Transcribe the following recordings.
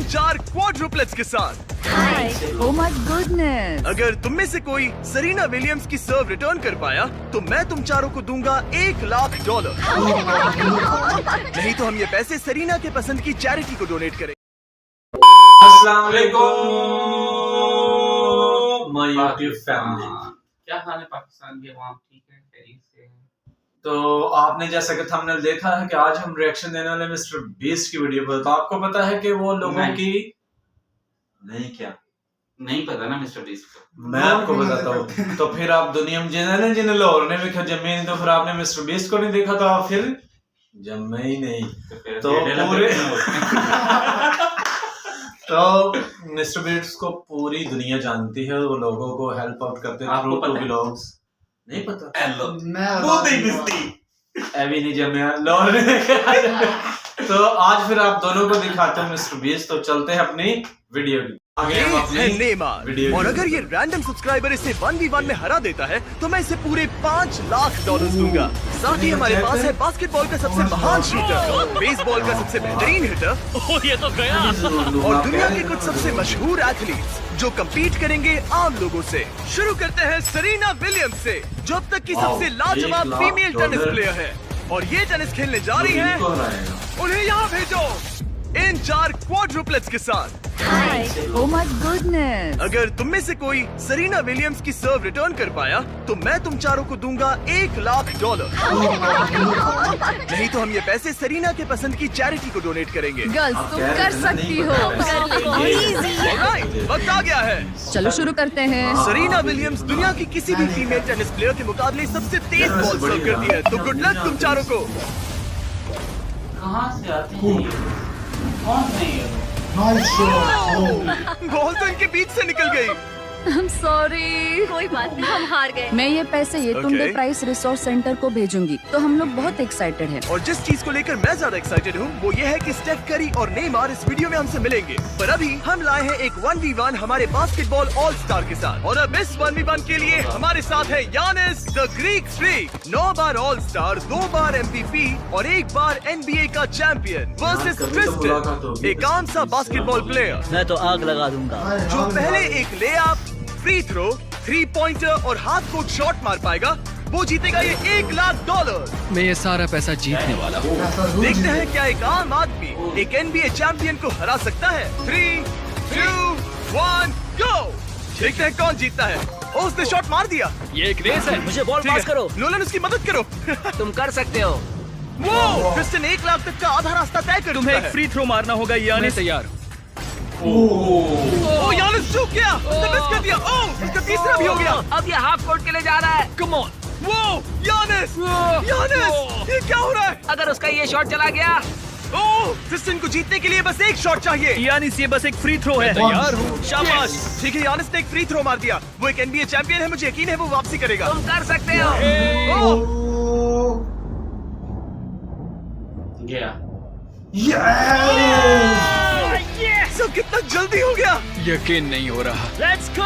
4 क्वाड्रुपलेट्स के साथ। Oh my goodness! अगर तुम में से कोई सरीना विलियम्स की सर्व रिटर्न कर पाया तो मैं तुम चारों को दूंगा $1,00,000। नहीं तो हम ये पैसे सरीना के पसंद की चैरिटी को डोनेट करें। अस्सलाम वालेकुम माय यूट्यूब फैमिली। क्या हाल है पाकिस्तान के? वहाँ ठीक है, खैरियत से हैं? तो आपने जैसा कि थंबनेल देखा है कि आज हम रिएक्शन देने वाले मिस्टर बीस्ट की वीडियो पर। तो आपको पता है कि वो लोगों की नहीं क्या नहीं पता ना मिस्टर बीस्ट को। मैं आपको बताता हूँ। तो फिर आप दुनिया में जिन्हें लाहौर ने देखा जमे नहीं, तो फिर आपने मिस्टर बीस्ट को नहीं देखा तो आप फिर जमे ही नहीं। तो पूरे तो मिस्टर बीस्ट को पूरी दुनिया जानती है। वो लोगों को हेल्प आउट करते हैं थ्रू टू व्लॉग्स। नहीं पता अभी नहीं जमे लाहौर ने। तो आज फिर आप दोनों को दिखाते हैं मिस्टर बीस्ट। तो चलते हैं अपनी वीडियो की आगे। हम अपनी नेमार, वीडियो और अगर ये रैंडम सब्सक्राइबर इसे 1v1 में हरा देता है तो मैं इसे पूरे $5,00,000 दूंगा। साथ ही हमारे पास है बास्केटबॉल का सबसे महान शूटर, बेसबॉल का सबसे बेहतरीन हिटर, ये तो गया, और दुनिया के कुछ सबसे मशहूर एथलीट्स जो कम्पीट करेंगे आम लोगों से। शुरू करते हैं सरीना विलियम्स से, जो अब तक की सबसे लाजवाब फीमेल टेनिस प्लेयर है और ये टेनिस खेलने जा रही है। उन्हें यहाँ भेजो इन 4 क्वाड्रुपलेट्स के साथ। Oh my goodness! अगर तुम में से कोई सरीना विलियम्स की सर्व रिटर्न कर पाया तो मैं तुम चारों को दूंगा $1,00,000। नहीं तो हम ये पैसे सरीना के पसंद की चैरिटी को डोनेट करेंगे। गर्ल्स तुम कर सकती हो। Alright, वक्त आ गया है। चलो शुरू करते हैं। सरीना विलियम्स दुनिया की किसी भी फीमेल टेनिस प्लेयर के मुकाबले सबसे तेज बॉल सर्व करती है। तो गुड लक तुम चारों को। कहाँ से आते हैं ये? कौन है ये? बॉल तो इनके बीच से निकल गई। I'm sorry. कोई बात नहीं, हम हार गए। मैं ये पैसे येतुंडे Okay. प्राइस रिसोर्स सेंटर को भेजूंगी। तो हम लोग बहुत एक्साइटेड हैं। और जिस चीज को लेकर मैं ज्यादा एक्साइटेड हूँ वो ये है कि स्टेफ करी और नेमार इस वीडियो में हमसे मिलेंगे। पर अभी हम लाए हैं एक 1v1 हमारे बास्केटबॉल ऑल स्टार के साथ। और अब इस 1v1 के लिए हमारे साथ है Yannis the Greek freak, 9 bar all star, 2 bar MVP और 1 बार NBA का चैंपियन वर्सेस ट्रिस्टन, एक आम सा बास्केटबॉल प्लेयर मैं तो आग लगा दूंगा। जो पहले एक लेअप, फ्री थ्रो, 3 पॉइंटर और हाथ कोट शॉट मार पाएगा वो जीतेगा ये $1,00,000। मैं ये सारा पैसा जीतने वाला हूँ। देखते हैं क्या एक आम आदमी एक NBA चैंपियन को हरा सकता है। 3, 2, 1, गो। देखते हैं कौन जीतता है। ओ, उसने शॉट मार दिया। ये एक रेस है। मुझे बॉल ठीक पास है, करो। नोलन उसकी मदद करो। तुम कर सकते हो। वो क्रिस्टन 1,00,000 तक का आधा रास्ता तय कर तुम्हें चुका एक है। फ्री थ्रो मारना होगा यानी तैयार। ओ यानिस चूक गया, उसने मिस कर दिया। ओ उसका तीसरा भी हो गया। अब ये हाफ कोर्ट के लिए जा रहा है। Come on. वो यानिस, यानिस ये क्या हो रहा है? अगर उसका ये शॉट चला गया। ओ क्रिस्टन को जीतने के लिए बस एक शॉट चाहिए। यानी ये बस एक फ्री थ्रो है। तैयार हूँ। शाबाश। ठीक है, यानिस ने एक फ्री थ्रो मार दिया। वो एक NBA चैंपियन है, मुझे यकीन है वो वापसी करेगा। तुम कर सकते हो। ओ, गया। सब कितना जल्दी हो गया। यकीन नहीं हो रहा। Let's go.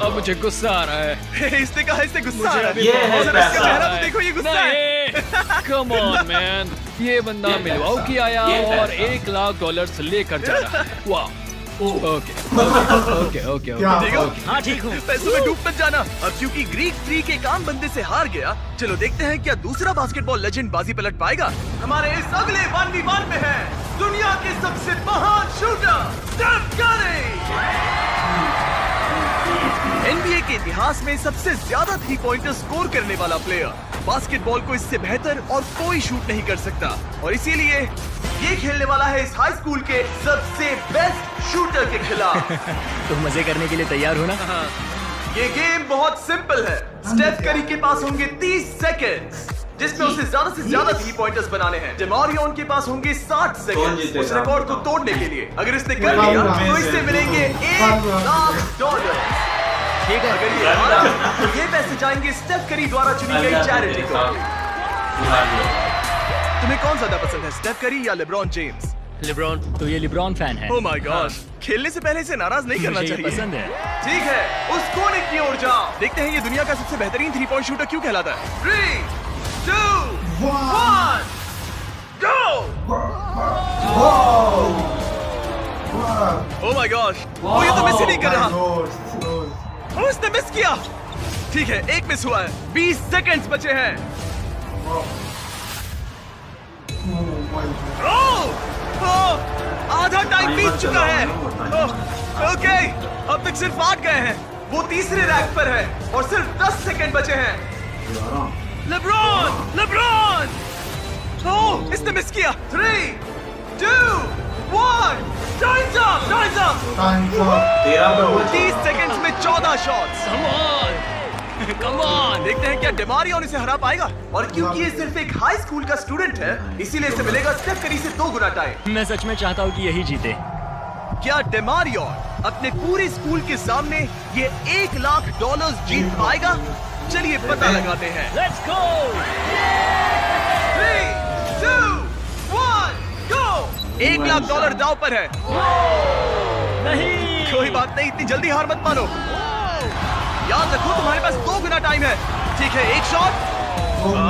अब मुझे गुस्सा आ रहा है। इसने कहा इससे गुस्सा आ रहा है। ये है और जरा इसका पैसा। चेहरा तो देखो, ये गुस्सा है। Come on man. ये बंदा मिलवाउकी आया और $1,00,000 लेकर जा रहा है। वाह। ओके ओके देखो, हाँ ठीक हूँ। पैसों में डूब मत जाना। अब क्योंकि ग्रीक फ्रीक एक आम बंदे से हार गया, चलो देखते हैं क्या दूसरा बास्केटबॉल लेजेंड बाजी पलट पाएगा। हमारे इस अगले 1v1 में है दुनिया के सबसे महान शूटर स्टेफ करी। NBA के इतिहास में सबसे ज्यादा 3 पॉइंटर स्कोर करने वाला प्लेयर। बास्केटबॉल को इससे बेहतर और कोई शूट नहीं कर सकता और इसीलिए ये खेलने वाला है इस हाई स्कूल के सबसे बेस्ट शूटर के खिलाफ। तुम मजे करने के लिए तैयार हो ना? ये गेम बहुत सिंपल है। स्टेफ करी के पास होंगे 30 सेकंड्स जिसमें उसे ज्यादा से ज्यादा 3 पॉइंटर्स बनाने हैं। डेमारियन के पास होंगे 60 सेकंड उस रिकॉर्ड को तोड़ने के लिए। अगर इसने कर लिया तो इससे मिलेंगे $1,00,000। ठीक है। अगर ये हारा तो ये पैसे जाएंगे स्टेफ करी द्वारा चुनी गई चैरिटी को। तुम्हें कौन ज्यादा पसंद है, स्टेफ करी या लेब्रॉन जेम्स? लिब्रॉन। तो ये लिब्रॉन फैन है। ओह माय गॉड, खेलने से पहले इसे नाराज नहीं करना मुझे ये चाहिए। पसंद है। ठीक है, उस कोने की ओर जाओ। देखते हैं ये दुनिया का सबसे बेहतरीन 3 पॉइंट शूटर क्यों कहलाता है। 3, 2, 1, गो। ओह माय गॉड, वो ये तो मिस ही नहीं कर रहा। ओह, इसने मिस किया। ठीक है, एक मिस हुआ है। 20 सेकंड्स बचे हैं। आधा टाइम बीत चुका है। ओके, अब तक सिर्फ 8 गए हैं। वो तीसरे रैंक पर है और सिर्फ 10 सेकंड बचे हैं। लेब्रॉन! ओह, इसने मिस किया। 3, 2, 1, टाइम्स अप! 30 सेकंड्स में 14 शॉट्स। Come on. देखते हैं क्या डेमारियन इसे हरा पाएगा। और क्योंकि ये सिर्फ एक हाई स्कूल का स्टूडेंट है, इसीलिए इसे मिलेगा स्टेफ करी से 2 गुना टाइम। मैं सच में चाहता हूँ कि यही जीते। क्या डेमारियन अपने पूरे स्कूल के सामने ये $1,00,000 जीत पाएगा? चलिए पता लगाते हैं। Let's go. 3, 2, 1, गो! $1,00,000 दांव पर है। नहीं। कोई बात नहीं, इतनी जल्दी हार मत मानो। याद रखो तुम्हारे पास 2 गुना टाइम है। ठीक है, एक शॉट। तुम्हें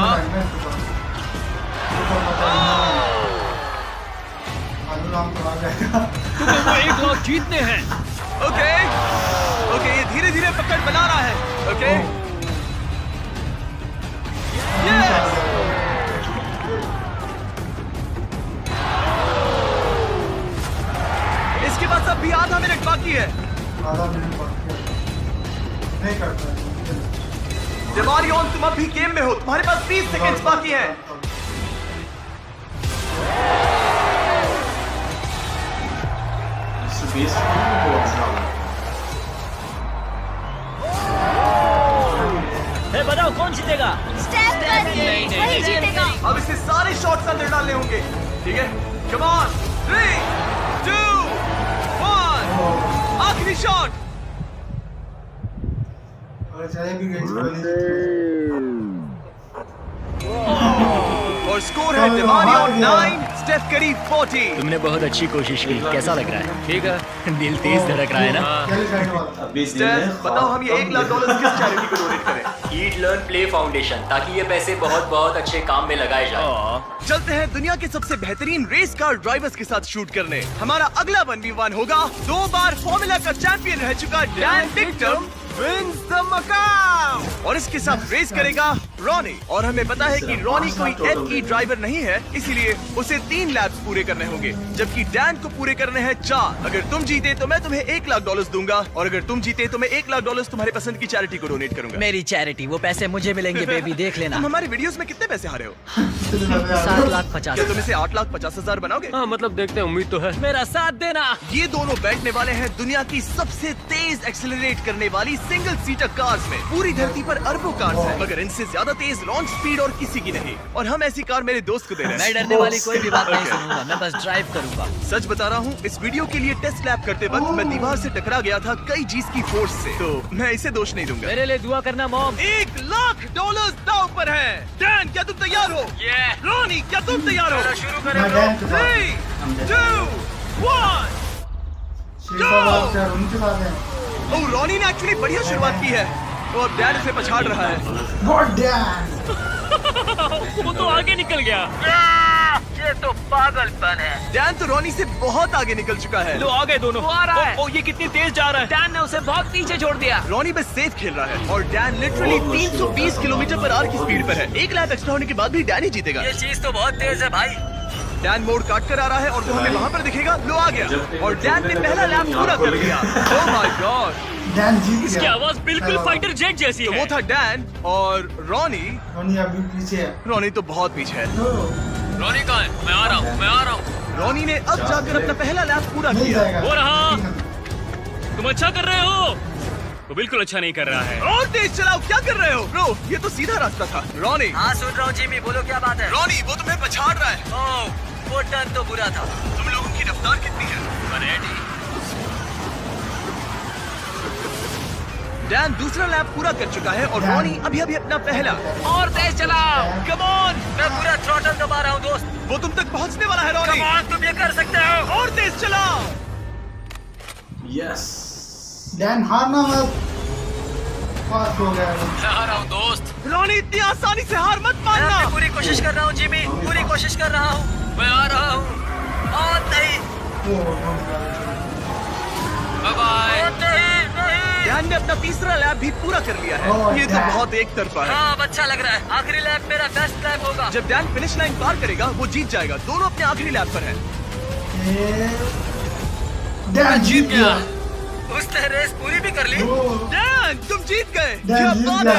वो 1,00,000 जीतने हैं। ओके, ये धीरे धीरे पकड़ बना रहा है। Okay, yes! इसके पास अब भी आधा मिनट बाकी है। नहीं करता। डेमारियन, तुम अब भी गेम में हो। तुम्हारे पास 20 सेकंड्स बाकी हैं। बताओ कौन जीतेगा? वही जीतेगा। अब इसे सारे शॉट्स अंदर डालने होंगे। ठीक है, कम ऑन। 3, 2, 1, आखिरी शॉट। और स्कोर है डेमारियन 9, स्टेफ करी 40। तुमने बहुत अच्छी कोशिश की। कैसा लग रहा है? ठीक है। दिल तेज धड़क रहा है ना? स्टेफ, बताओ हम ये $1,00,000 किस चैरिटी को डोनेट करें? ईट लर्न प्ले फाउंडेशन, ताकि ये पैसे बहुत बहुत अच्छे काम में लगाए जाएं। चलते हैं दुनिया के सबसे बेहतरीन रेस कार ड्राइवर्स के साथ शूट करने। हमारा अगला 1v1 होगा 2 बार फॉर्मूला का चैंपियन रह चुका डैन टिक्टम विंस द मकाम, और इसके साथ रेस करेगा रॉनी। और हमें पता है कि रॉनी कोई FE ड्राइवर नहीं है, इसीलिए उसे 3 लैप्स पूरे करने होंगे, जबकि डैन को पूरे करने हैं 4। अगर तुम जीते तो मैं तुम्हें $1,00,000 दूंगा, और अगर तुम जीते तो मैं $1,00,000 तुम्हारे पसंद की चैरिटी को डोनेट करूंगा। मेरी चैरिटी, वो पैसे मुझे मिलेंगे बेबी, देख लेना। तुम हमारे वीडियोस में कितने पैसे हारे हो? 7,50,000। क्या तुम इसे 8,50,000 बनाओगे? हाँ, मतलब देखते हैं, उम्मीद तो है। मेरा साथ देना। ये दोनों बैठने वाले हैं दुनिया की सबसे तेज एक्सेलरेट करने वाली सिंगल सीटर कार्स में। पूरी धरती पर अरबों कार्स हैं, मगर इनसे ज्यादा तेज लॉन्च स्पीड और किसी की नहीं। और हम ऐसी कार मेरे दोस्त को दे रहे हैं। मैं डरने वाली कोई भी बात नहीं सुनूंगा, मैं बस ड्राइव करूंगा। सच बता रहा हूँ, इस वीडियो के लिए टेस्ट लैब करते वक्त मैं दीवार से टकरा गया था कई G's की फोर्स से, तो मैं इसे दोष नहीं दूंगा। मेरे लिए दुआ करना मॉम। $1,00,000 दांव पर है। डैन, क्या तुम तैयार हो? रॉनी, क्या तुम तैयार हो? शुरू 3, 2, 1, उनके साथ है। ओह, रॉनी ने एक्चुअली बढ़िया शुरुआत की है। तो अब डैन इसे पछाड़ रहा है। वो तो आगे निकल गया। ये तो पागलपन है। डैन तो रॉनी से बहुत आगे निकल चुका है। लो, आ गए दोनों। वो आ रहा है। ओ, ये कितनी तेज जा रहा है। डैन ने उसे बहुत पीछे छोड़ दिया। रॉनी बस सेफ खेल रहा है और Dan literally 320 kilometre per hour की स्पीड पर है। 1 लैप एक्स्ट्रा होने के बाद भी डैन ही जीतेगा। ये चीज तो बहुत तेज है भाई। डैन मोड़ काट कर आ रहा है और वो हमें वहाँ पर दिखेगा। लो, आ गया और डैन ने पहला लैप पूरा कर लिया। ओह माय गॉड, डैन जीत गया। इसकी आवाज बिल्कुल फाइटर जेट जैसी तो है। वो था डैन और रॉनी। रॉनी अभी पीछे है। रॉनी तो बहुत पीछे है। रॉनी कहाँ है? मैं आ रहा हूँ। रॉनी ने अब जाकर अपना पहला लैप पूरा नहीं किया। जाएगा। हो रहा। तुम अच्छा कर रहे हो। वो बिल्कुल अच्छा नहीं कर रहा है। और तेज चलाओ, क्या कर रहे हो ब्रो? ये तो सीधा रास्ता था। रॉनी, हाँ सुन रहा हूँ जिमी, बोलो क्या बात है। रॉनी, वो तुम्हें पछाड़ रहा है। ओह, वो टर्न तो बुरा था। तुम लोगों की रफ्तार कितनी है? डैन दूसरा लैप पूरा कर चुका है और रॉनी अभी अपना पहला। और तेज चलाओ। कम ऑन, मैं पूरा थ्रॉटल दबा रहा हूँ दोस्त। वो तुम तक पहुंचने वाला है रॉनी। कम ऑन, तुम ये कर सकते हो। और तेज चलाओ। यस। डैन हारना मत। पास हो गया। मैं आ रहा हूँ दोस्त। रॉनी, इतनी आसानी से हार मत मैं मानना। अपनी पूरी कोशिश कर रहा हूँ जिमी, पूरी कोशिश कर रहा हूँ। मैं आ रहा हूँ। और नहीं। ध्यान ने अपना तीसरा लैप भी पूरा कर लिया है। ये तो बहुत एक तरफा है। अब अच्छा लग रहा है। आखिरी लैप मेरा बेस्ट लैप होगा। जब ध्यान फिनिश लाइन पार करेगा वो जीत जाएगा। दोनों अपने आखिरी लैप पर हैं। डैन जीत गया। उसने रेस पूरी भी कर ली। डैन तुम जीत गए। डैन जीत क्या बात है।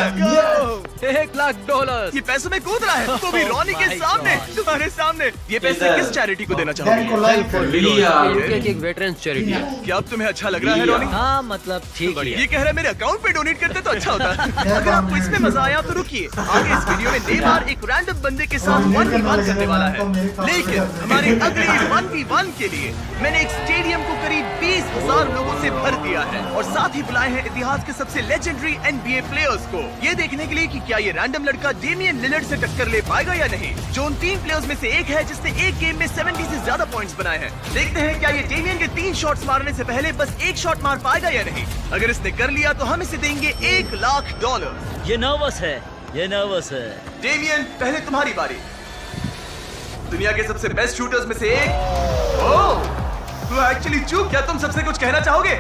$1 लाख। ये पैसों में कूद रहा है। वो भी रॉनी के सामने, तुम्हारे सामने। ये पैसे किस चैरिटी को देना डैन को चाहोगे? लाइक कर लिया। की एक वेटरन्स चैरिटी है। क्या अब तुम्हें अच्छा लग रहा है रॉनी? हाँ मतलब ठीक है। ये कह रहा है मेरे अकाउंट पे डोनेट करते तो अच्छा होता। अगर आपको इसमें मजा आया तो रुकिए, आगे इस वीडियो में नेमार एक रैंडम बंदे के साथ 1v1 करने वाला है। लेकिन हमारे अगले 1v1 के लिए मैंने एक स्टेडियम को करीब 20,000 लोगों से भर दिया है और साथ ही बुलाए हैं इतिहास के सबसे लेजेंडरी NBA प्लेयर्स को, ये देखने के लिए कि क्या ये रैंडम लड़का डेमियन लिलर्ड से टक्कर ले पाएगा या नहीं, जो उन 3 प्लेयर्स में से एक है जिसने एक गेम में 70 से ज्यादा पॉइंट्स बनाए हैं। देखते हैं क्या ये डेमियन के 3 शॉट्स मारने से पहले बस एक शॉट मार पाएगा या नहीं। अगर इसने कर लिया तो हम इसे देंगे $1 लाख। ये नर्वस है, ये नर्वस है। डेमियन पहले तुम्हारी बारी। दुनिया के सबसे बेस्ट शूटर्स में से एक। ओह, तू एक्चुअली चूक। क्या तुम सबसे कुछ कहना चाहोगे?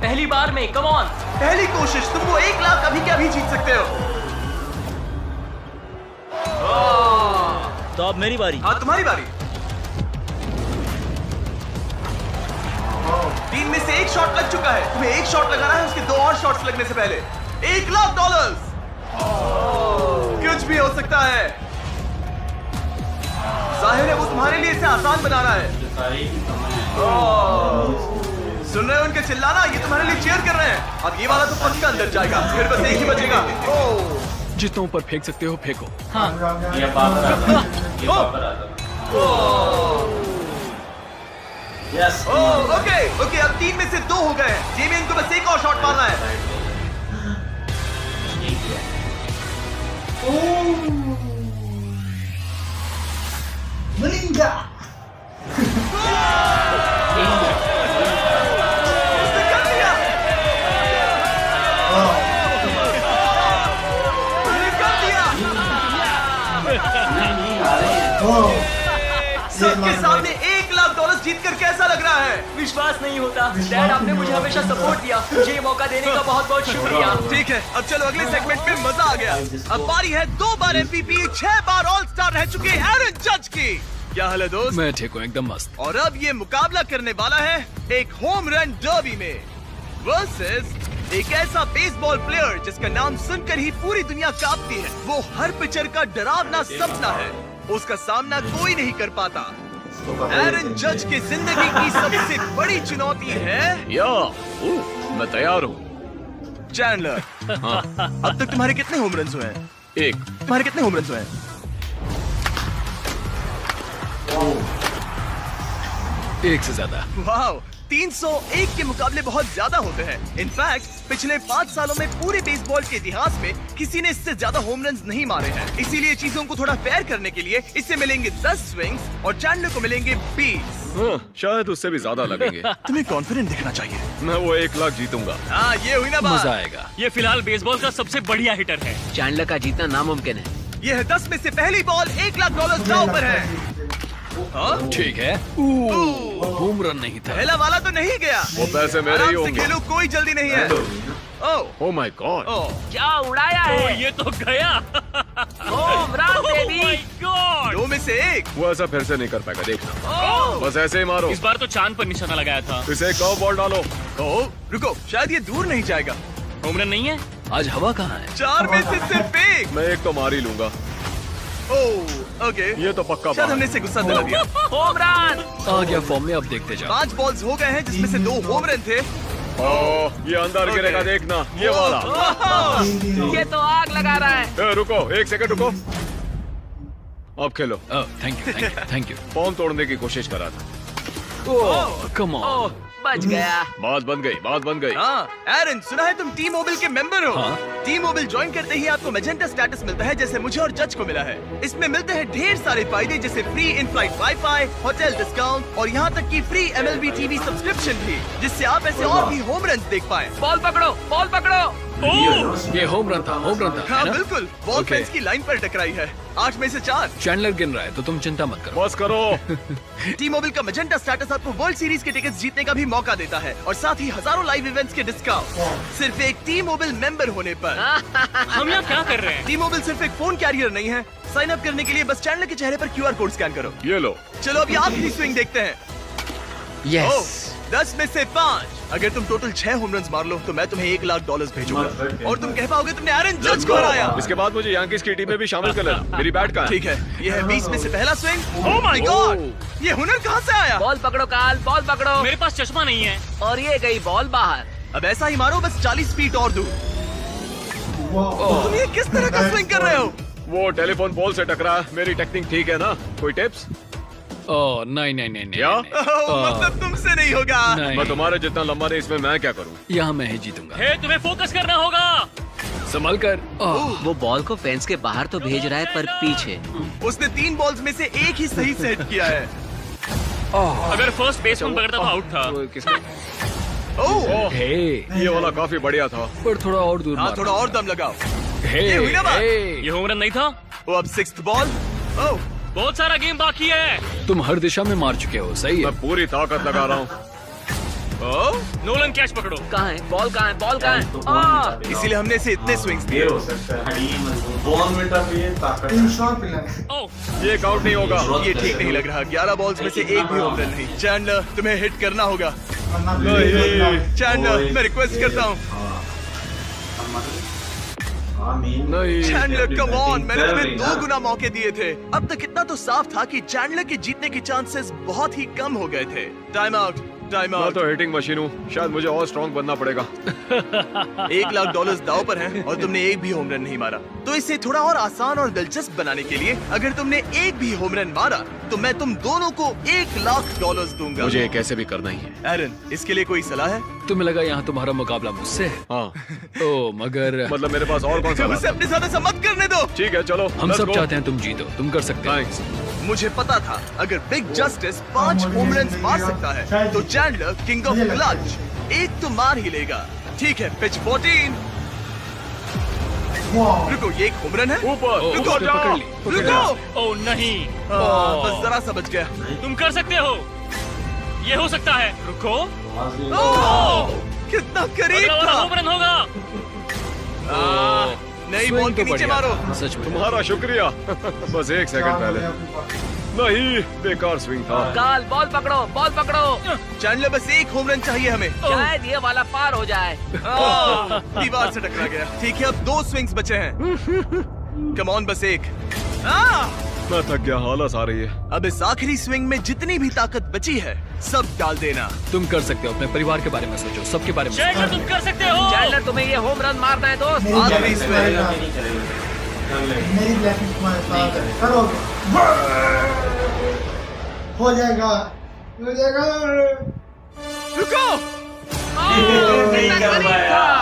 पहली बार में, कम ऑन। पहली कोशिश, तुमको $1 लाख अभी क्या भी जीत सकते हो। तो अब मेरी बारी। हाँ तुम्हारी बारी। 3 में से एक शॉट लग चुका है। तुम्हें एक शॉट लगाना है उसके 2 और शॉट्स लगने से पहले। $1 लाख। कुछ भी हो सकता है। जाहिर है वो तुम्हारे लिए इसे आसान बना रहा है। सुन रहे हो उनके चिल्लाना? ये तुम्हारे लिए चीयर कर रहे हैं। अब ये वाला तो पक्का अंदर जाएगा, फिर बस एक ही बचेगा। जितना ऊपर फेंक सकते हो फेंको। ये पापर आता। यस। ओके, अब 3 में से 2 हो गए। डेमियन को बस एक और शॉट मारना है। मलिंगा। उसने कर दिया। उसने कर दिया। सबके सामने $1 लाख जीत कर कैसा लग रहा है? विश्वास नहीं होता। डैड, आपने मुझे हमेशा सपोर्ट दिया। मुझे ये मौका देने का बहुत बहुत शुक्रिया। ठीक है, अब चलो अगले सेगमेंट में मजा आ गया। अब बारी है 2 बार MVP, 6 बार ऑल स्टार रह चुके एरन जज की। क्या हाल है दोस्त? मैं ठीक हूँ, एकदम मस्त। और अब ये मुकाबला करने वाला है एक होम रन डर्बी में वर्सेस एक ऐसा बेसबॉल प्लेयर जिसका नाम सुनकर ही पूरी दुनिया कांपती है। वो हर पिचर का डरावना सपना है। उसका सामना कोई नहीं कर पाता। एरन जज की जिंदगी की सबसे बड़ी चुनौती है मैं तैयार हूँ। चैंडलर। अब तक तुम्हारे कितने होम रन्स हुए हैं? 1। तुम्हारे कितने होम रन्स हुए हैं? 1 से ज्यादा। वाह, 301 के मुकाबले बहुत ज्यादा होते हैं। इनफैक्ट पिछले 5 सालों में पूरे बेसबॉल के इतिहास में किसी ने इससे ज्यादा होम रन्स नहीं मारे हैं। इसीलिए चीजों को थोड़ा फेयर करने के लिए इससे मिलेंगे 10 स्विंग्स और चैंडलर को मिलेंगे 20। शायद उससे भी ज्यादा लगेंगे। तुम्हें कॉन्फिडेंट दिखना चाहिए। मैं वो $1 लाख जीतूंगा। हाँ, ये हुई ना बात। मजा आएगा। ये फिलहाल बेसबॉल का सबसे बढ़िया हिटर है। चैंडलर का जीतना नामुमकिन है। ये है 10 में से पहली बॉल। $1 लाख दांव पर है। हाँ? ठीक है। होम रन नहीं था। पहला वाला तो नहीं गया। वो पैसे मेरे ही आराम से होंगे। खेलो, कोई जल्दी नहीं है। Oh my God. क्या उड़ाया है? ये तो गया। Home run baby. गॉड। 2 में से 1। वो ऐसा फिर से नहीं कर पाएगा, देखना। बस ऐसे ही मारो। इस बार तो चांद पर निशाना लगाया था। इसे कर्व बॉल डालो। ओह, रुको, शायद ये दूर नहीं जाएगा। होम रन नहीं है। आज हवा कहाँ है? 4 में से सिर्फ 1। मैं एक तो मार ही लूंगा। ओह, ओके। ये तो पक्का शायद हमने इसे गुस्सा दिला दिया। Home run. आ गया फॉर्म में, अब देखते जाओ। 5 बॉल्स हो गए हैं जिसमें से 2 होम रन थे। ये अंदर गिरेगा, देखना। ये वाला। ये तो आग लगा रहा है। रुको, 1 सेकंड रुको। अब खेलो। Thank you. फॉर्म तोड़ने की कोशिश कर रहा था। Come on. बच गया। बात बन गई। हाँ, एरन, सुना है तुम टी मोबाइल के मेंबर हो। हाँ। टी मोबाइल ज्वाइन करते ही आपको मैजेंटा स्टेटस मिलता है, जैसे मुझे और जज को मिला है। इसमें मिलते हैं ढेर सारे फायदे, जैसे free in flight wifi, hotel discount और यहाँ तक कि फ्री MLB TV सब्सक्रिप्शन भी, जिससे आप ऐसे और भी होम रन देख पाए। बॉल पकड़ो, बॉल पकड़ो। ये होम रन था। हाँ है ना? बिल्कुल, बॉल Okay. फेंस की लाइन पर टकराई है। 8 में से 4। चैंडलर गिन रहा है तो तुम चिंता मत करो। बस करो। टी मोबाइल का मैजेंटा स्टेटस आपको वर्ल्ड सीरीज के टिकट्स जीतने का भी मौका देता है और साथ ही हजारों लाइव इवेंट्स के डिस्काउंट सिर्फ एक टी मोबाइल मेंबर होने पर। हम यहाँ क्या कर रहे हैं? टी मोबाइल सिर्फ एक फोन कैरियर नहीं है। साइन अप करने के लिए बस चैनल के चेहरे पर QR कोड स्कैन करो। ये लो। चलो अभी आखिरी स्विंग देखते हैं। यस। 10 में से 5। अगर तुम टोटल 6 होम रन्स मार लो तो मैं तुम्हें $1 लाख भेजूंगा और तुम कह पाओगे तुमने एरन जज को हराया। इसके बाद मुझे यांकीज की टीम में भी शामिल कर लेना। मेरी बैट कहाँ है? ठीक है, ये है 20 में से पहला स्विंग। ओह माय गॉड, ये हुनर कहाँ से आया? बॉल पकड़ो काल, बॉल पकड़ो। मेरे पास चश्मा नहीं है। और ये गई बॉल बाहर। अब ऐसा ही मारो, बस 40 फीट और दूर। तुम ये किस तरह का स्विंग कर रहे हो? वो टेलीफोन पोल से टकरा। मेरी टेक्निक ठीक है ना? कोई टिप्स? ओह नहीं नहीं नहीं क्या? मतलब तुमसे नहीं होगा। मैं तुम्हारे जितना लंबा नहीं, इसमें मैं क्या करूं? यहाँ मैं ही जीतूंगा। हे, तुम्हें फोकस करना होगा। संभल कर। वो बॉल को फेंस के बाहर तो भेज रहा है पर पीछे। उसने 3 बॉल्स में से एक ही सही से हिट किया है। अगर फर्स्ट बेसमैन पकड़ता तो आउट था। ओह, हे, ये वाला काफी बढ़िया था। पर थोड़ा और दूर हाँ मारना। थोड़ा और दम लगाओ। हे, ये हुई ना बात? हे, ये होम रन नहीं था। वो अब 6th बॉल। ओह, बहुत सारा गेम बाकी है। तुम हर दिशा में मार चुके हो, सही है। मैं पूरी ताकत लगा रहा हूँ। नोलन कैच पकड़ो। कहाँ है बॉल, कहाँ है बॉल, कहाँ है? इसीलिए हमने इसे इतने स्विंग्स दिए। तीन शॉट पिलर। ओह, ये आउट नहीं होगा। ये ठीक नहीं लग रहा। 11 बॉल्स में से एक भी होम रन नहीं। चैंडलर, तुम्हें हिट करना होगा। चैंडलर, मैं रिक्वेस्ट करता हूँ। नहीं। चैंडलर कम ऑन, मैंने तुम्हें 2 गुना मौके दिए थे। अब तक इतना तो साफ था कि चैंडलर के जीतने के चांसेस बहुत ही कम हो गए थे। टाइम आउट, टाइम मैं आउट। तो हिटिंग मशीन हूँ। शायद मुझे और स्ट्रॉन्ग बनना पड़ेगा। $1 लाख दाव पर हैं और तुमने एक भी होम रन नहीं मारा। तो इसे थोड़ा और आसान और दिलचस्प बनाने के लिए अगर तुमने एक भी होम रन मारा तो मैं तुम दोनों को $1 लाख दूंगा। मुझे कैसे भी करना ही है। एरन, इसके लिए कोई सलाह है? तुम्हें लगा यहाँ तुम्हारा मुकाबला मुझसे है? हाँ। ओ मगर मतलब मेरे पास और कौन सा उसे अपने साथ ऐसा मत करने दो। ठीक है, चलो हम let's सब go। चाहते हैं तुम जीतो, तुम कर सकते हो। थैंक्स। मुझे पता था अगर बिग जस्टिस 5 होम रन मार सकता है तो चैंडलर किंग ऑफ क्लच एक तो मार ही लेगा। ठीक है, पिच 14। रुको, ये एक होम रन है? ऊपर। रुको, उसने पकड़ ली। रुको। ओह नहीं। बस जरा सा बच गया। तुम कर सकते हो। ये हो सकता है। रुको। कितना करीब अगला वाला था। होम रन होगा। नई Swing बॉल के तो नीचे बढ़िया मारो। था, सच में। तुम्हारा शुक्रिया। बस 1 सेकंड पहले। नहीं, बेकार स्विंग था। काल, बॉल पकड़ो, बॉल पकड़ो। चैंडलर, बस एक होम रन चाहिए हमें। शायद ये वाला पार हो जाए। दीवार से टकरा गया। ठीक है, अब 2 स्विंग्स बचे हैं। कम ऑन, बस एक। मैं थक गया, हालत आ रही है। अब इस आखिरी स्विंग में जितनी भी ताकत बची है सब डाल देना। तुम कर सकते हो। अपने परिवार के बारे में सोचो, सबके बारे में सोचो। चैंडलर, तुम कर सकते हो। चैंडलर, तुम्हें ये होम रन मारना है दोस्त। आखिरी स्विंग। मेरी ब्लैकिंग तुम्हारे साथ है। करोगे, हो जाएगा, हो जाएगा। रुको,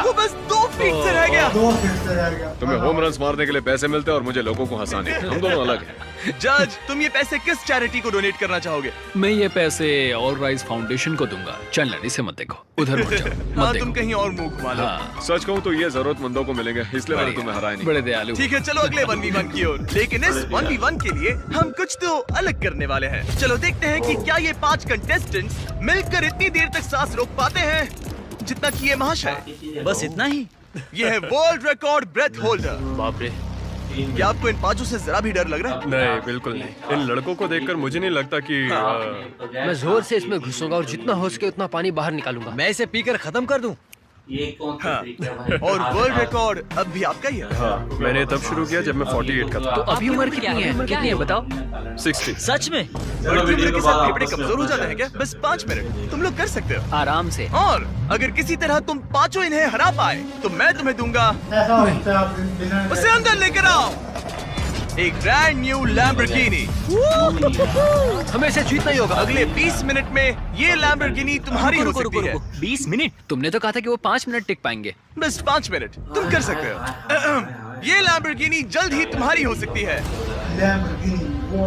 वो बस 2 फीट से रह गया। 2 फीट से रह गया। तुम्हें होम रन्स मारने के लिए पैसे मिलते हैं और मुझे लोगों को हंसाने। हम दोनों अलग हैं। जज, तुम ये पैसे किस चैरिटी को डोनेट करना चाहोगे? मैं ये पैसे ऑल राइज फाउंडेशन को दूंगा। चैंडलर, इसे मत देखो, उधर मत जाओ, हाँ, मत तुम देखो। कहीं और मुंह घुमा लो। हाँ, सच कहूँ तो ये जरूरतमंदों को मिलेंगे, इसलिए मैंने तुम्हें हराया नहीं। बड़े दयालु। ठीक है, चलो अगले 1v1 की ओर। लेकिन इस 1v1 के लिए हम कुछ तो अलग करने वाले हैं। चलो देखते हैं कि क्या ये 5 कंटेस्टेंट्स मिलकर इतनी देर तक सांस रोक पाते हैं जितना कि ये महाशय। बस इतना ही? ये है वर्ल्ड रिकॉर्ड ब्रेथ होल्डर। बाप रे। क्या आपको इन 5 से जरा भी डर लग रहा है? नहीं, बिल्कुल नहीं। इन लड़कों को देखकर मुझे नहीं लगता कि मैं जोर से इसमें घुसूंगा और जितना हो सके उतना पानी बाहर निकालूंगा। मैं इसे पीकर खत्म कर दूं। ये कौन सा हाँ। तरीका है? और वर्ल्ड रिकॉर्ड अब भी आपका ही है। हाँ, मैंने तब शुरू किया जब मैं 48 का था। तो अभी उम्र कितनी है? कितनी है बताओ? 60। सच में? बढ़ती उम्र के साथ फेफड़े कमजोर हो जाते हैं क्या? बस 5 मिनट तुम लोग कर सकते हो। आराम से। और अगर किसी तरह तुम 5 इन्हें हरा पाए तो मैं तुम्हें दूंगा। ऐसा होता है आप बिना उसे अंदर लेकर आओ। एक ब्रांड न्यू लैम्बोर्गिनी। हमें इसे जीतना ही होगा। अगले 20 मिनट में ये लैम्बोर्गिनी तुम्हारी हो सकती है। 20 मिनट? तुमने तो कहा था कि वो 5 मिनट टिक पाएंगे। बस 5 मिनट तुम कर सकते हो। ये लैम्बोर्गिनी जल्द ही तुम्हारी हो सकती है।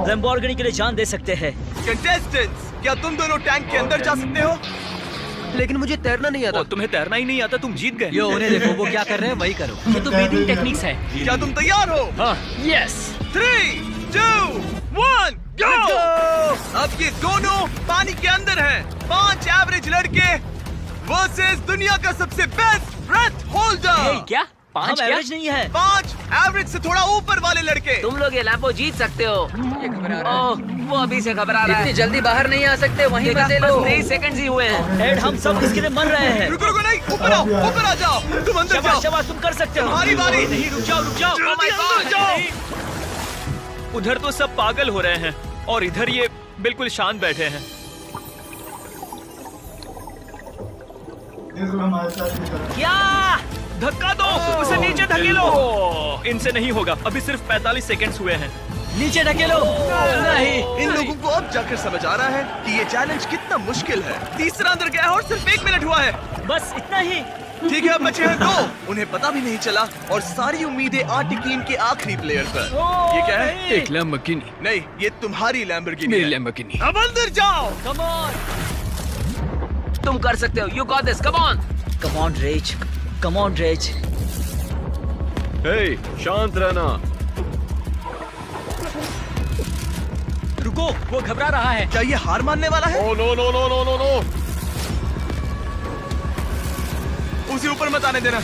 लैम्बोर्गिनी के लिए जान दे सकते हैं। कंटेस्टेंट्स, क्या तुम दोनों टैंक के अंदर जा सकते हो? लेकिन मुझे तैरना नहीं आता। तुम्हें तैरना ही नहीं आता, तुम जीत गए। यो, उन्हें देखो, वो क्या कर रहे हैं वही करो। ये तो ब्रीदिंग टेक्निक्स है। क्या तुम तैयार हो? हाँ, यस। 3, 2, 1, go! अब ये दोनों पानी के अंदर हैं। 5 एवरेज लड़के वर्सेस दुनिया का सबसे बेस्ट ब्रेथ होल्डर। क्या 5 एवरेज नहीं है? 5 एवरेज से थोड़ा ऊपर वाले लड़के। तुम लोग ये लैम्बो जीत सकते हो। ये घबरा रहा है। ओह, वो अभी से घबरा रहा है। इतनी जल्दी बाहर नहीं आ सकते, वहीं देखा, फंसे बस लो। 23 सेकंड्स ही हुए हैं। एड, हम सब इसके लिए मर रहे हैं। रुको रुको, नहीं, ऊपर आओ, ऊपर आ जाओ। तुम अंदर जाओ। शाबाश, तुम कर सकते हो। तुम्हारी बारी। नहीं, रुक जाओ। Oh my God! उधर तो सब पागल हो रहे हैं और इधर ये बिल्कुल शांत बैठे हैं। क्या? धक्का दो, उसे नीचे धकेलो। इनसे नहीं होगा, अभी सिर्फ 45 सेकंड्स हुए हैं। नीचे ढकेलो। नहीं। इन लोगों को अब जाकर समझ आ रहा है कि ये चैलेंज कितना मुश्किल है। तीसरा अंदर गया है और सिर्फ 1 मिनट हुआ है। बस इतना ही। ठीक है, अब बचे हैं 2। उन्हें पता भी नहीं चला और सारी उम्मीदें आ टिकी इनके आखिरी प्लेयर पर। ये क्या है? एक लैम्बोर्गिनी। नहीं, ये तुम्हारी लैम्बोर्गिनी मेरी है। लैम्बोर्गिनी। अब अंदर जाओ। Come on. तुम कर सकते हो। You got this. Come on. Come on Raze. Come on Raze. Hey, शांत रहना। रुको, वो घबरा रहा है। क्या ये हार मानने वाला है? Oh no no no no no no. उसे ऊपर मत आने देना।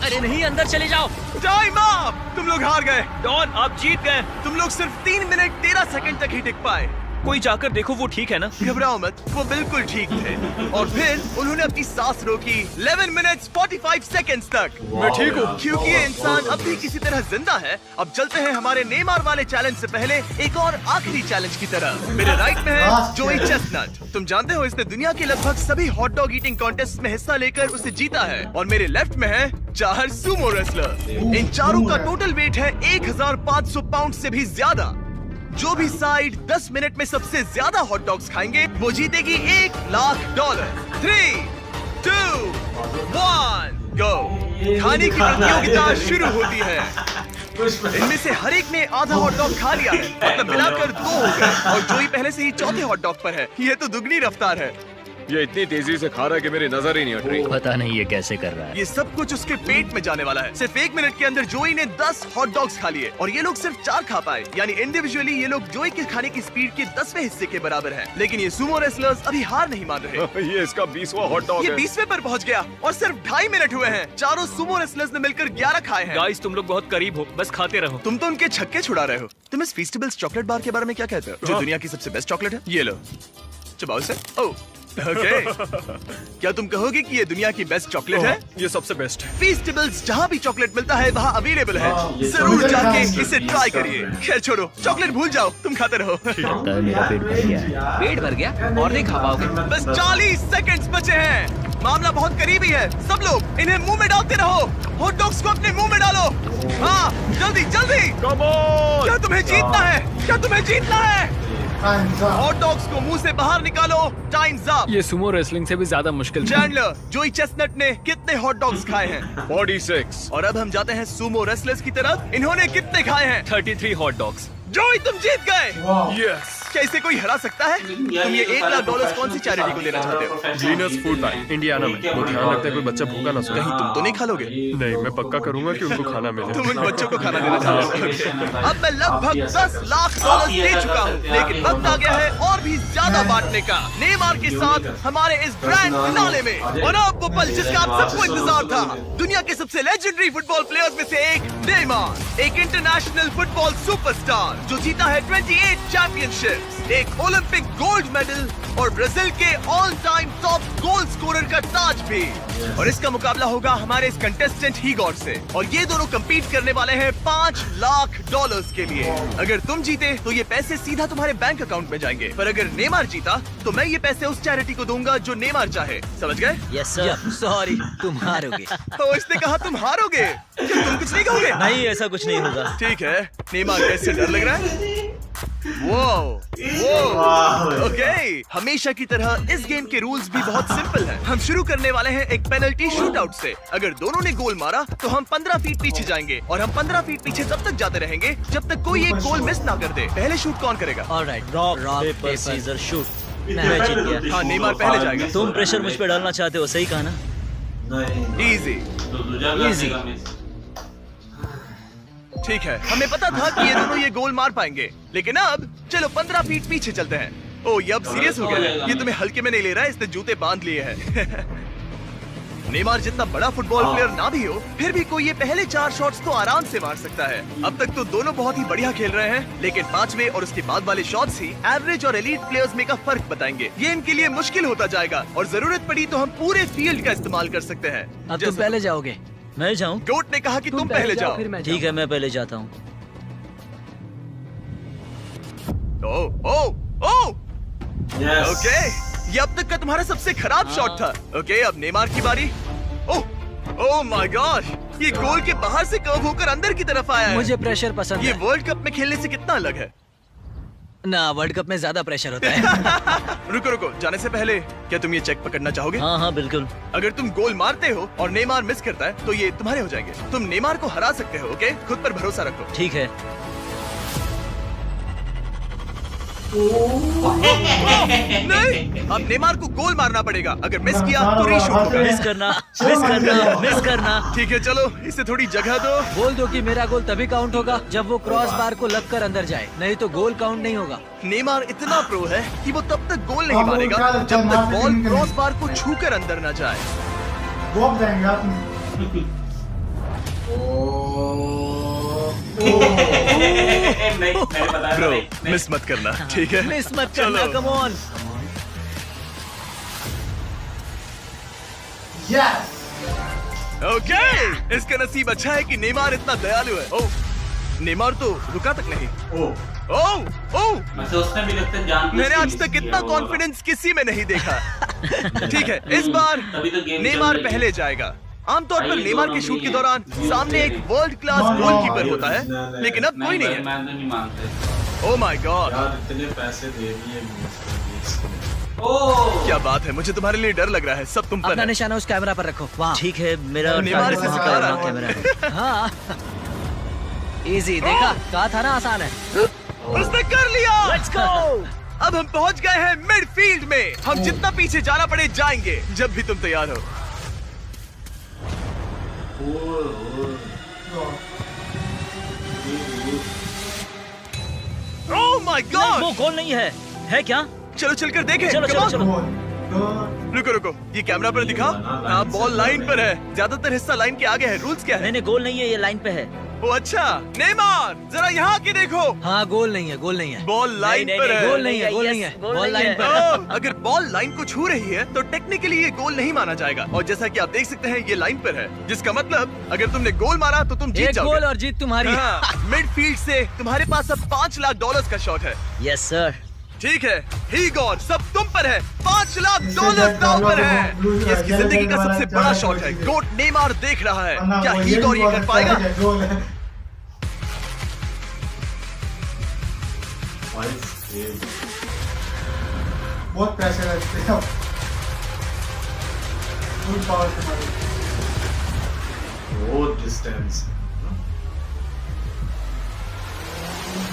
अरे नहीं, अंदर चले जाओ। Time up! तुम लोग हार गए। डॉन, आप जीत गए। तुम लोग सिर्फ 3 मिनट 13 सेकंड तक ही टिक पाए। कोई जाकर देखो, वो ठीक है ना? घबराओ मत, वो बिल्कुल ठीक थे। और फिर उन्होंने अपनी सांस रोकी 11 मिनट्स 45 सेकंड्स तक। मैं ठीक हूँ। क्योंकि ये इंसान अब भी किसी तरह जिंदा है। अब चलते हैं हमारे नेमार वाले चैलेंज से पहले एक और आखिरी चैलेंज की तरफ। मेरे राइट में है जोई चेस्टनट। तुम जानते हो, इसने दुनिया के लगभग सभी हॉट डॉग ईटिंग कॉन्टेस्ट में हिस्सा लेकर उसे जीता है। और मेरे लेफ्ट में है 4 सुमो रेसलर। इन चारों का टोटल वेट है 1500 पाउंड से भी ज्यादा। जो भी साइड 10 मिनट में सबसे ज्यादा हॉट डॉग्स खाएंगे वो जीतेगी $1,00,000। 3, 2, 1, गो। खाने की प्रतियोगिता शुरू होती है। इनमें से हर एक ने आधा हॉट डॉग खा लिया है, मतलब मिलाकर 2 हो गए। और जोई पहले से ही चौथे हॉट डॉग पर है। ये तो दुगनी रफ्तार है। ये इतनी तेजी से खा रहा है कि मेरी नजर ही नहीं हट रही। पता नहीं ये कैसे कर रहा है। ये सब कुछ उसके पेट में जाने वाला है। सिर्फ 1 मिनट के अंदर जोई ने 10 हॉट डॉग्स खा लिए और ये लोग सिर्फ 4 खा पाए। यानी इंडिविजुअली ये लोग जोई के खाने की स्पीड के 10वें हिस्से के बराबर हैं। लेकिन ये सुमो रेसलर्स अभी हार नहीं मान रहे। ये इसका 20वां हॉट डॉग ये है। 20वें पर पहुंच गया और सिर्फ 2.5 मिनट हुए हैं। चारों सुमो रेसलर्स ने मिलकर 11 खाए हैं। गाइस, तुम लोग बहुत करीब हो, बस खाते रहो। तुम तो उनके छक्के छुड़ा रहे हो। तुम इस फीस्टेबल्स चॉकलेट बार के बारे में क्या कहते हो, जो दुनिया की सबसे बेस्ट चॉकलेट है? ये लो, चबाओ इसे। ओह, ओके। क्या तुम कहोगे कि ये दुनिया की बेस्ट चॉकलेट है? ये सबसे बेस्ट है। फीस्टेबल्स जहाँ भी चॉकलेट मिलता है वहाँ अवेलेबल है। जरूर जाके इसे ट्राई करिए। खैर छोड़ो, चॉकलेट भूल जाओ, तुम खाते रहो। मेरा पेट भर गया है। पेट भर गया और नहीं खा पाओगे। बस 40 सेकंड्स बचे हैं। मामला बहुत करीबी है। सब लोग इन्हें मुंह में डालते रहो। हॉट डॉग्स को अपने मुंह में डालो। हाँ, जल्दी जल्दी। Come on. क्या तुम्हें जीतना है? क्या तुम्हें जीतना है? हॉट डॉग्स को मुंह से बाहर निकालो। Times up. ये सुमो रेसलिंग से भी ज्यादा मुश्किल था। चैंडलर, जोई चेस्टनट ने कितने हॉट डॉग्स खाए हैं? 46। और अब हम जाते हैं सुमो रेसलर्स की तरफ। इन्होंने कितने खाए हैं? 33 हॉट डॉग्स। जोई, तुम जीत गए। यस। क्या इसे कोई हरा सकता है? तुम ये $1,00,000 कौन सी चैरिटी को देना चाहते हो? जीनस फूड बैंक, इंडियाना में। वो ध्यान रखते हैं कोई बच्चा भूखा ना सोए। कहीं तुम तो नहीं खा लोगे? नहीं, मैं पक्का करूंगा कि उनको खाना मिले। तुम उन बच्चों को खाना देना चाहते हो। अब मैं लगभग $10,00,000 दे चुका हूँ, लेकिन वक्त आ गया है और भी ज्यादा बांटने का। नेमार के साथ हमारे इस ग्रैंड फिनाले में। और अब वो पल जिसका आप सबको इंतजार था। दुनिया के सबसे लेजेंडरी फुटबॉल प्लेयर्स में से एक नेमार, एक इंटरनेशनल फुटबॉल सुपरस्टार जो जीता है 28 चैंपियनशिप्स, एक ओलंपिक गोल्ड मेडल और ब्राजील के all time top goal scorer का ताज भी। और इसका मुकाबला होगा हमारे इस कंटेस्टेंट हीगॉर से। और ये दोनों compete करने वाले हैं $5,00,000 के लिए। अगर तुम जीते तो ये पैसे सीधा तुम्हारे बैंक अकाउंट में जाएंगे, पर अगर नेमार जीता तो मैं ये पैसे उस चैरिटी को दूंगा जो नेमार चाहे। समझ गए? Yes sir. सॉरी, तुम हारोगे। तो इसने कहा तुम हारोगे। क्या तुम कुछ नहीं कहोगे? नहीं, ऐसा कुछ नहीं होगा। ठीक है। नेमार, कैसे डर लग रहा है? ओके। हमेशा की तरह इस गेम के रूल्स भी बहुत सिंपल हैं। हम शुरू करने वाले हैं एक पेनल्टी शूटआउट से। अगर दोनों ने गोल मारा तो हम 15 फीट पीछे जाएंगे और हम 15 फीट पीछे तब तक जाते रहेंगे जब तक कोई एक गोल मिस ना कर दे। पहले शूट कौन करेगा? Alright, rock paper scissor shoot. मैं जीत गया। हाँ, नेमार पहले जाएगा। तुम प्रेशर मुझ पे डालना चाहते हो, सही कहा ना? नहीं इजी। Easy. ठीक है, हमें पता था कि ये दोनों ये गोल मार पाएंगे, लेकिन अब चलो 15 फीट पीछे चलते हैं। ओ ये अब सीरियस हो गया है, ये तुम्हें हल्के में नहीं ले रहा है, इसने जूते बांध लिए हैं। नेमार जितना बड़ा फुटबॉल प्लेयर ना भी हो, फिर भी कोई ये पहले 4 शॉट्स तो आराम से मार सकता है। अब तक तो दोनों बहुत ही बढ़िया खेल रहे हैं, लेकिन 5वें और उसके बाद वाले शॉट्स ही एवरेज और एलीट प्लेयर्स में का फर्क बताएंगे। ये इनके लिए मुश्किल होता जाएगा और जरूरत पड़ी तो हम पूरे फील्ड का इस्तेमाल कर सकते हैं। अब तुम पहले जाओगे? मैं जाऊं? गोट ने कहा कि तुम पहले जाओ। ठीक है, मैं पहले जाता हूँ। Yes. ओके, ये अब तक का तुम्हारा सबसे खराब शॉट था। ओके, अब नेमार की बारी। ओह माय गॉड, ये गोल के बाहर से कर्व होकर अंदर की तरफ आया है। मुझे प्रेशर पसंद ये है। वर्ल्ड कप में खेलने से कितना अलग है? ना, वर्ल्ड कप में ज्यादा प्रेशर होता है। रुको, जाने से पहले क्या तुम ये चेक पकड़ना चाहोगे? हाँ, बिल्कुल। अगर तुम गोल मारते हो और नेमार मिस करता है तो ये तुम्हारे हो जाएंगे। तुम नेमार को हरा सकते हो। ओके, खुद पर भरोसा रखो। ठीक है। नहीं, अब नेमार को गोल मारना पड़ेगा। अगर मिस किया तो रीशूट होगा। मिस करना। ठीक है, चलो इसे थोड़ी जगह दो। बोल दो कि मेरा गोल तभी काउंट होगा जब वो क्रॉस बार को लगकर अंदर जाए, नहीं तो गोल काउंट नहीं होगा। नेमार इतना प्रो है कि वो तब तक गोल नहीं मारेगा जब तक बॉल क्रॉस बार को छूकर अंदर न जाए। वो जाएंगे आप। ब्रो, मिस मत करना, ठीक है? मिस मत करना, कम ऑन। यस। ओके, इसका नसीब अच्छा है कि नेमार इतना दयालु है। ओह, नेमार तो रुका तक नहीं। ओह, उसने भी लगता है जान। मैंने आज तक इतना कॉन्फिडेंस किसी में नहीं देखा। ठीक है, इस बार नेमार पहले जाएगा। आमतौर पर नेमार के शूट के दौरान सामने एक वर्ल्ड क्लास गोलकीपर होता है, लेकिन अब कोई नहीं है। मैं तो नहीं मानते। ओह माय गॉड, यार इतने पैसे दे दिए क्या बात है, मुझे तुम्हारे लिए डर लग रहा है। सब तुम पर अपना है। निशाना उस कैमरा पर रखो। वाह, ठीक है, मेरा नेमार से सिखा रहा है। कैमरा। हाँ, इजी, देखा, कहा था ना आसान है। उसने कर लिया। Let's go. अब हम पहुंच गए हैं मिडफील्ड में। हम जितना पीछे जाना पड़े जाएंगे, जब भी तुम तैयार हो। ओह माय गॉड, वो गोल नहीं है क्या? चलो चलकर देखें। चलो Come चलो on। चलो। रुको, ये कैमरा पर दिखा। हाँ, बॉल लाइन पर है। ज्यादातर हिस्सा लाइन के आगे है। रूल्स क्या है? नहीं, गोल नहीं है, ये लाइन पे है। ओ अच्छा, नेमार जरा यहाँ के देखो। हाँ, गोल नहीं है। बॉल लाइन पर है। गोल नहीं है। बॉल लाइन पर है। अगर बॉल लाइन को छू रही है तो टेक्निकली ये गोल नहीं माना जाएगा। और जैसा कि आप देख सकते हैं, ये लाइन पर है, जिसका मतलब अगर तुमने गोल मारा तो तुम जीत एक जाओगे। गोल और जीत तुम्हारी। मिडफील्ड से तुम्हारे पास अब $5 लाख का शॉट है। Yes sir. ठीक है, ही गॉड, सब तुम पर है। $5 लाख दांव पर है। ये इसकी जिंदगी का सबसे बड़ा शॉट है। गोट नेमार देख रहा है, क्या ही गॉड ये कर पाएगा? बहुत प्रेशर है इस पे। फुल पावर से मारो। वो डिस्टेंस।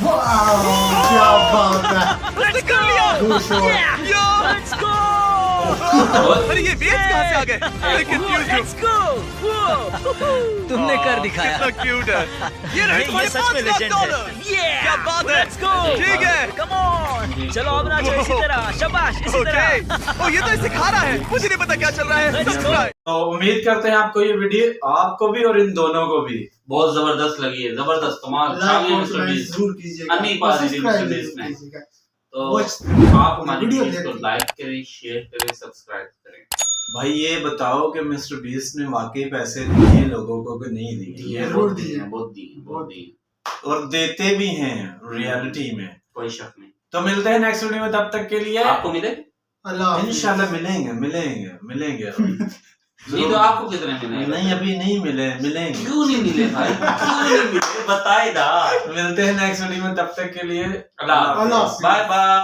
वाह, क्या बात है। लेट्स कर लिया। Let's go. अरे ये वेव्स कहाँ से आ गए? Let's go. तुमने कर दिखाया। कितना क्यूट है। ये रहे तुम्हारे सच में $5 लेजेंड लाख। है। क्या बात है। Let's go. ठीक है, कम ऑन, चलो अब नाचो इसी तरह। शाबाश, इसी तरह। ओ ये तो सिखा रहा है, मुझे नहीं पता क्या चल रहा है। सब्सक्राइब। तो उम्मीद करते हैं आपको ये वीडियो, आपको भी और इन दोनों को भी बहुत जबरदस्त लगी है, जबरदस्त कमाल। जरूर कीजिएगा। अन्नी पास सब्सक्राइब ने कीजिएगा। तो आप हमारी वीडियो वीडियो को लाइक करें, शेयर करें, सब्सक्राइब करें। भाई ये बताओ कि मिस्टर बीस्ट ने वाकई पैसे दिए लोगों को कि नहीं दिए? जरूर दिए। बहुत दिए और देते भी हैं रियलिटी में, कोई शक नहीं। तो मिलते हैं नेक्स्ट वीडियो में, तब तक के लिए आपको मिले इंशाल्लाह मिलेंगे। नहीं तो आपको कितने मिले? नहीं अभी नहीं मिलेंगे। क्यों नहीं मिले भाई? क्यों नहीं मिले बताए ना। मिलते हैं नेक्स्ट वीडियो में, तब तक के लिए अल्लाह हाफिज़। Bye bye.